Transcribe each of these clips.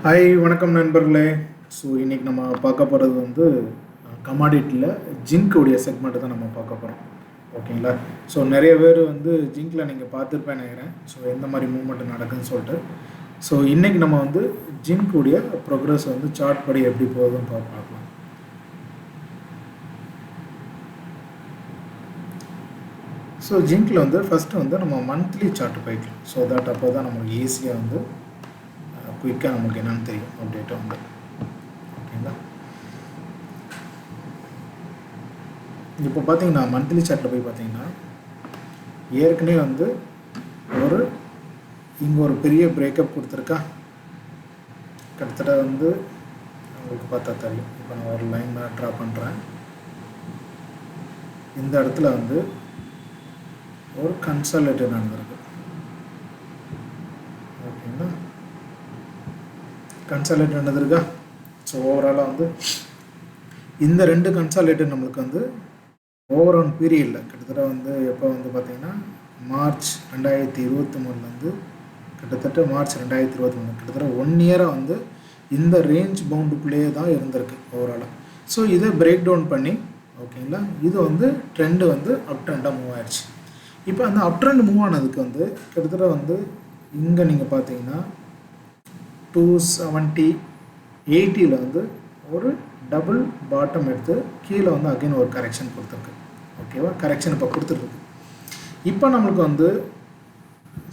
Hi வணக்கம் நண்பர்களே. So இன்றைக்கி நம்ம பார்க்க போகிறது வந்து கமாடிட்டியில் ஜிங்க்குடைய செக்மெண்ட்டு தான் நம்ம பார்க்க போகிறோம். ஓகேங்களா? ஸோ நிறைய பேர் வந்து ஜிங்க்கில் நீங்கள் பார்த்துருப்பேன்னு நினைக்கிறேன். ஸோ எந்த மாதிரி மூவ்மெண்ட் நடக்குதுன்னு சொல்லிட்டு. ஸோ இன்றைக்கி நம்ம வந்து ஜிங்க்குடைய ப்ரோக்ரஸ் வந்து சார்ட் படி எப்படி போகுதுன்னு பார்க்கலாம். ஸோ ஜிங்க்கில் வந்து ஃபஸ்ட்டு வந்து நம்ம மந்த்லி சார்ட் போய்க்கலாம். ஸோ தட் அப்போ தான் நமக்கு ஈஸியாக வந்து குயிக்காக நமக்கு என்னென்னு தெரியும் அப்டேட்டு வந்து. ஓகேங்களா? இப்போ பார்த்தீங்கன்னா மந்த்லி சார்ட்டில் போய் பார்த்தீங்கன்னா ஏற்கனவே வந்து இங்கே ஒரு பெரிய பிரேக்கப் கொடுத்துருக்கா. கிட்டத்தட்ட வந்து உங்களுக்கு பார்த்தா தெரியும். இப்போ நான் ஒரு லைன் தான் ட்ரா பண்ணுறேன். இந்த இடத்துல வந்து ஒரு கன்சாலிடேட் நடந்திருக்கு. ஓகேங்களா? கன்சாலிடேட் நடந்திருக்கா. ஸோ ஓவராலாக வந்து இந்த ரெண்டு கன்சாலிடேட் நம்மளுக்கு வந்து ஓவர் ஆன் பீரியடில் கிட்டத்தட்ட வந்து எப்போ வந்து பார்த்திங்கன்னா மார்ச் 2023 கிட்டத்தட்ட மார்ச் 2023 கிட்டத்தட்ட 1 இயராக வந்து இந்த ரேஞ்ச் பவுண்டுக்குள்ளேயே தான் இருந்திருக்கு ஓவராலாக. ஸோ இதை பிரேக் டவுன் பண்ணி ஓகேங்களா, இது வந்து ட்ரெண்டு வந்து அப் ட்ரெண்டாக மூவ் ஆயிடுச்சு. இப்போ அந்த அப் ட்ரெண்ட் மூவ் ஆனதுக்கு வந்து கிட்டத்தட்ட வந்து இங்கே நீங்கள் பார்த்தீங்கன்னா 270 80 வந்து ஒரு டபுள் பாட்டம் எடுத்து கீழே வந்து அகைன் ஒரு கரெக்ஷன் கொடுத்துருக்கு. ஓகேவா? கரெக்ஷன் இப்போ கொடுத்துருக்கு. இப்போ நம்மளுக்கு வந்து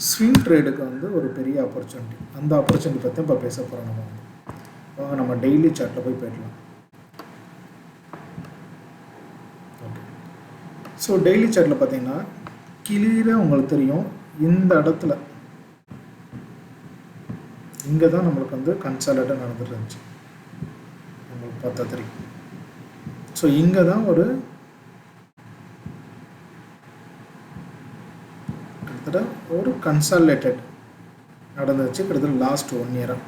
ஸ்விங் ட்ரேடுக்கு வந்து ஒரு பெரிய ஆப்பர்ச்சுனிட்டி, அந்த ஆப்பர்ச்சுனிட்டி பற்றி இப்போ பேச போகிறோம். நம்ம வந்து வாங்க நம்ம டெய்லி சார்ட்டில் போயிடலாம். ஓகே. ஸோ டெய்லி சார்ட்டில் பார்த்தீங்கன்னா கிளியராக உங்களுக்கு தெரியும், இந்த இடத்துல இங்கே தான் நம்மளுக்கு வந்து கன்சாலிடேட் நடந்துட்டு இருந்துச்சு. உங்களுக்கு பார்த்தா தெரியும். ஸோ இங்கே தான் ஒரு கிட்டத்தட்ட ஒரு கன்சாலிடேட்டட் நடந்துச்சு கிட்டத்தட்ட லாஸ்ட் 1 இயராக.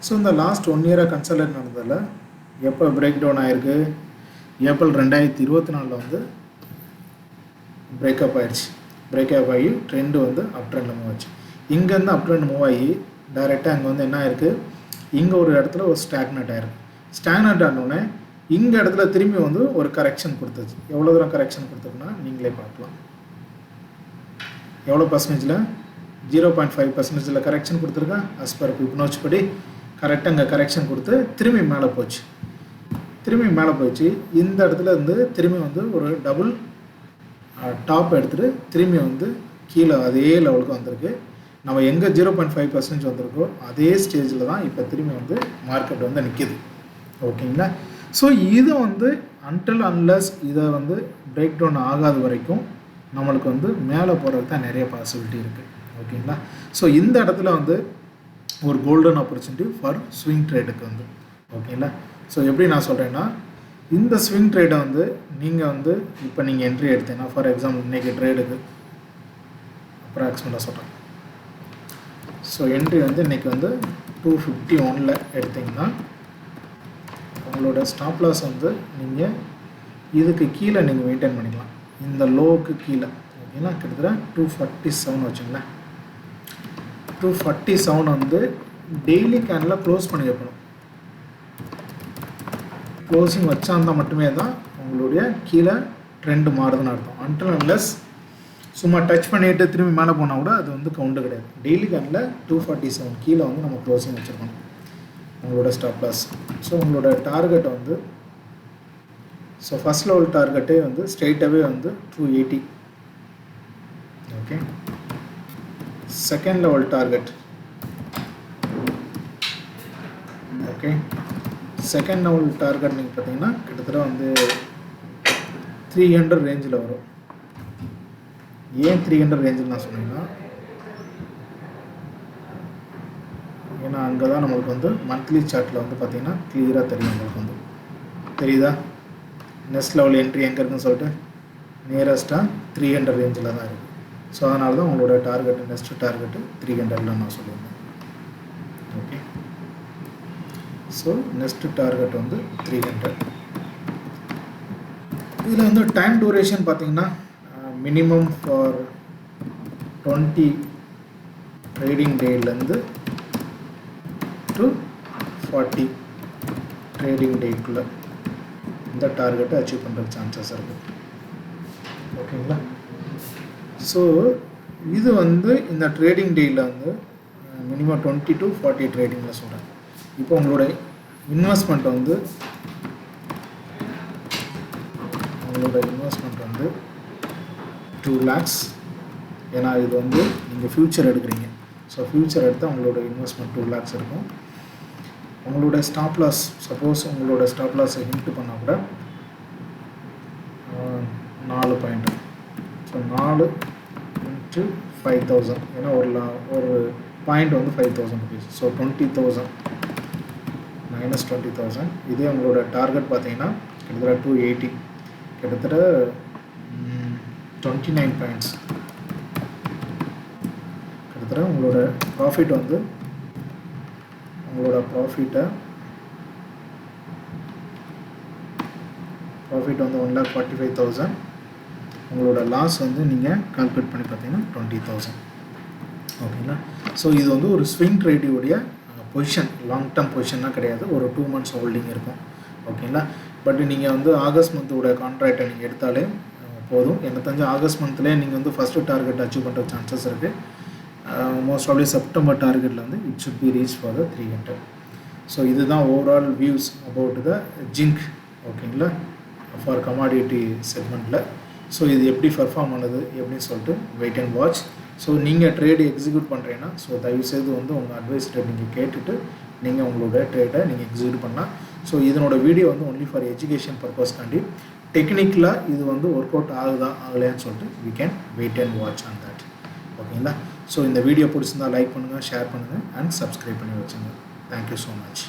ஸோ இந்த லாஸ்ட் 1 இயராக கன்சாலிடேட் நடந்ததில் எப்போ பிரேக் டவுன் ஆகிருக்கு, ஏப்ரல் 2024 வந்து பிரேக்கப் ஆகிடுச்சு. பிரேக்கப் ஆகி ட்ரெண்டு வந்து அப் ட்ரெண்டில் மூவ் ஆச்சு. இங்கேருந்து அப் ட்ரெண்ட் மூவ் ஆகி டைரெக்டாக அங்கே வந்து என்ன ஆயிருக்கு, இங்கே ஒரு இடத்துல ஒரு ஸ்டாக்னட் ஆயிருக்கு. ஸ்டாக்னட் ஆனோடனே இங்கே இடத்துல திரும்பி வந்து ஒரு கரெக்ஷன் கொடுத்துச்சு. எவ்வளோ தூரம் கரெக்ஷன் கொடுத்துருக்குன்னா நீங்களே பார்க்கலாம். எவ்வளோ பர்சன்டேஜில் 0.5% கரெக்ஷன் கொடுத்துருக்கா. அஸ் பர் ஃபிபொனாச்சி படி கரெக்டாக அங்கே கரெக்ஷன் கொடுத்து திரும்பி மேலே போச்சு. திரும்பி மேலே போச்சு. இந்த இடத்துல இருந்து திரும்பி வந்து ஒரு டபுள் டாப் எடுத்துகிட்டு திரும்பி வந்து கீழே அதே லெவலுக்கு வந்திருக்கு. நம்ம எங்கே 0.5% வந்திருக்கோ அதே ஸ்டேஜில் தான் இப்போ திரும்பி வந்து மார்க்கெட் வந்து நிற்கிது. ஓகேங்களா? ஸோ இது வந்து அன்டில் அன்லஸ் இதை வந்து பிரேக் டவுன் ஆகாத வரைக்கும் நம்மளுக்கு வந்து மேலே போகிறதுக்கு தான் நிறைய பாசிபிலிட்டி இருக்குது. ஓகேங்களா? ஸோ இந்த இடத்துல வந்து ஒரு கோல்டன் ஆப்பர்ச்சுனிட்டி ஃபார் ஸ்விங் ட்ரேடுக்கு வந்து. ஓகேங்களா? ஸோ எப்படி நான் சொல்கிறேன்னா, இந்த ஸ்விங் ட்ரேடை வந்து நீங்கள் வந்து இப்போ நீங்கள் என்ட்ரி எடுத்தீங்கன்னா, ஃபார் எக்ஸாம்பிள் இன்றைக்கி ட்ரேடுக்கு அப்ராக்சிமேட்டாக சொல்கிறேன். ஸோ என்ட்ரி வந்து இன்றைக்கி வந்து 251 எடுத்திங்கன்னா உங்களோட ஸ்டாப் லாஸ் வந்து நீங்கள் இதுக்கு கீழே நீங்கள் மெயின்டைன் பண்ணிக்கலாம். இந்த லோவுக்கு கீழே. ஓகேங்களா? கிட்டத்தட்ட 247 வச்சுங்களேன். 247 வந்து டெய்லி கேனில் க்ளோஸ் பண்ணி வைக்கணும். க்ளோசிங் வச்சாந்தால் மட்டுமே தான் உங்களுடைய கீழே ட்ரெண்டு மாறுதுன்னு அர்த்தம். அன்டில் அன்லெஸ் சும்மா டச் பண்ணிவிட்டு திரும்பி மேலே போனால் கூட அது வந்து கவுண்டு கிடையாது. டெய்லி கேனில் 247 கீழே வந்து நம்ம க்ளோசிங் வச்சுருக்கணும் உங்களோட ஸ்டாப் லாஸ். ஸோ உங்களோட டார்கெட் வந்து ஸோ ஃபஸ்ட் லெவல் டார்கெட்டே வந்து ஸ்ட்ரெயிட்டாகவே வந்து 280. Okay. Second level target okay. Second level target நீங்கள் பார்த்தீங்கன்னா கிட்டத்தட்ட வந்து 300 ரேஞ்சில் வரும். ஏன் 300 ரேஞ்சில் நான் சொன்னீங்கன்னா, ஏன்னா அங்கே தான் நம்மளுக்கு வந்து மந்த்லி சார்ட்டில் வந்து பார்த்திங்கன்னா கிளியராக தெரியும். உங்களுக்கு வந்து தெரியுதா நெக்ஸ்ட் லெவல் என்ட்ரி எங்கே இருக்குன்னு சொல்லிட்டு நியரஸ்ட்டாக 300 ரேஞ்சில் தான் இருக்குது. ஸோ அதனால தான் உங்களோட டார்கெட்டு நெக்ஸ்ட்டு டார்கெட்டு 300 நான் சொல்லியிருந்தேன். ஓகே. ஸோ நெக்ஸ்ட்டு டார்கெட் வந்து 300. இதில் வந்து டைம் டூரேஷன் பார்த்திங்கன்னா மினிமம் ஃபார் 20 ட்ரேடிங் டேலேருந்து டு 40 ட்ரேடிங் டேக்குள்ளே இந்த டார்கெட்டை அச்சீவ் பண்ணுற சான்சஸ் இருக்குது. ஓகேங்களா? ஸோ இது வந்து இந்த ட்ரேடிங் டேயில் வந்து மினிமம் 20 to 40 ட்ரேடிங்கில் சொல்கிறேன். இப்போ உங்களுடைய இன்வெஸ்ட்மெண்ட் வந்து 2 lakhs. ஏன்னா இது வந்து நீங்கள் ஃப்யூச்சர் எடுக்கிறீங்க. ஸோ ஃப்யூச்சர் எடுத்தால் உங்களோட இன்வெஸ்ட்மெண்ட் 2 lakhs இருக்கும். உங்களோட ஸ்டாப் லாஸ், சப்போஸ் உங்களோட ஸ்டாப் லாஸை ஹிண்ட் பண்ணால் கூட 4 பாயிண்ட். ஸோ 4 into 5,000, ஏன்னா ஒரு பாயிண்ட் வந்து 5,000 rupees. So 20,000 minus 20,000. இதே உங்களோட டார்கெட் பார்த்தீங்கன்னா கிட்டத்தட்ட 280, கிட்டத்தட்ட 29 பாயிண்ட்ஸ். கிட்டத்தட்ட உங்களோட ப்ராஃபிட் வந்து வந்து 1,45,000. உங்களோட லாஸ் வந்து நீங்கள் கால்குலேட் பண்ணி பார்த்தீங்கன்னா 20,000. ஓகேங்களா? ஸோ இது வந்து ஒரு ஸ்விங் ட்ரேடியோடைய பொசிஷன், லாங் டேர்ம் பொசிஷனாக கிடையாது, ஒரு 2 months ஹோல்டிங் இருக்கும். ஓகேங்களா? பட் நீங்கள் வந்து ஆகஸ்ட் மந்தோட கான்ட்ராக்டை நீங்கள் எடுத்தாலே போதும். எனக்கு தெரிஞ்ச ஆகஸ்ட் மந்த்லேயே நீங்கள் வந்து ஃபஸ்ட்டு டார்கெட் அச்சீவ் பண்ணுற சான்சஸ் இருக்குது. மோஸ்ட் ஆஃப்லி செப்டம்பர் டார்கெட்டில் வந்து it should be reach for the 300. So இதுதான் overall views about the zinc. ஓகேங்களா? ஃபார் கமாடிட்டி செக்மெண்ட்டில். ஸோ இது எப்படி பர்ஃபார்ம் பண்ணுது எப்படின்னு சொல்லிட்டு வெயிட் அண்ட் வாட்ச். ஸோ நீங்கள் ட்ரேடு எக்ஸிக்யூட் பண்ணுறீங்கன்னா ஸோ தயவுசெய்து வந்து உங்கள் அட்வைஸ்ட்டை நீங்கள் கேட்டுட்டு நீங்கள் உங்களோட ட்ரேடை நீங்கள் எக்ஸிக்யூட் பண்ணலாம். ஸோ இதனோட வீடியோ வந்து ஒன்லி ஃபார் எஜுகேஷன் பர்பஸ்க்காண்டி. டெக்னிக்கலாக இது வந்து ஒர்க் அவுட் ஆகுதா ஆகலையான்னு சொல்லிட்டு we can wait and watch on that. ஓகேங்களா? ஸோ இந்த வீடியோ பிடிச்சிருந்தால் லைக் பண்ணுங்கள், ஷேர் பண்ணுங்கள் அண்ட் சப்ஸ்கிரைப் பண்ணி வச்சுங்க. Thank you so much.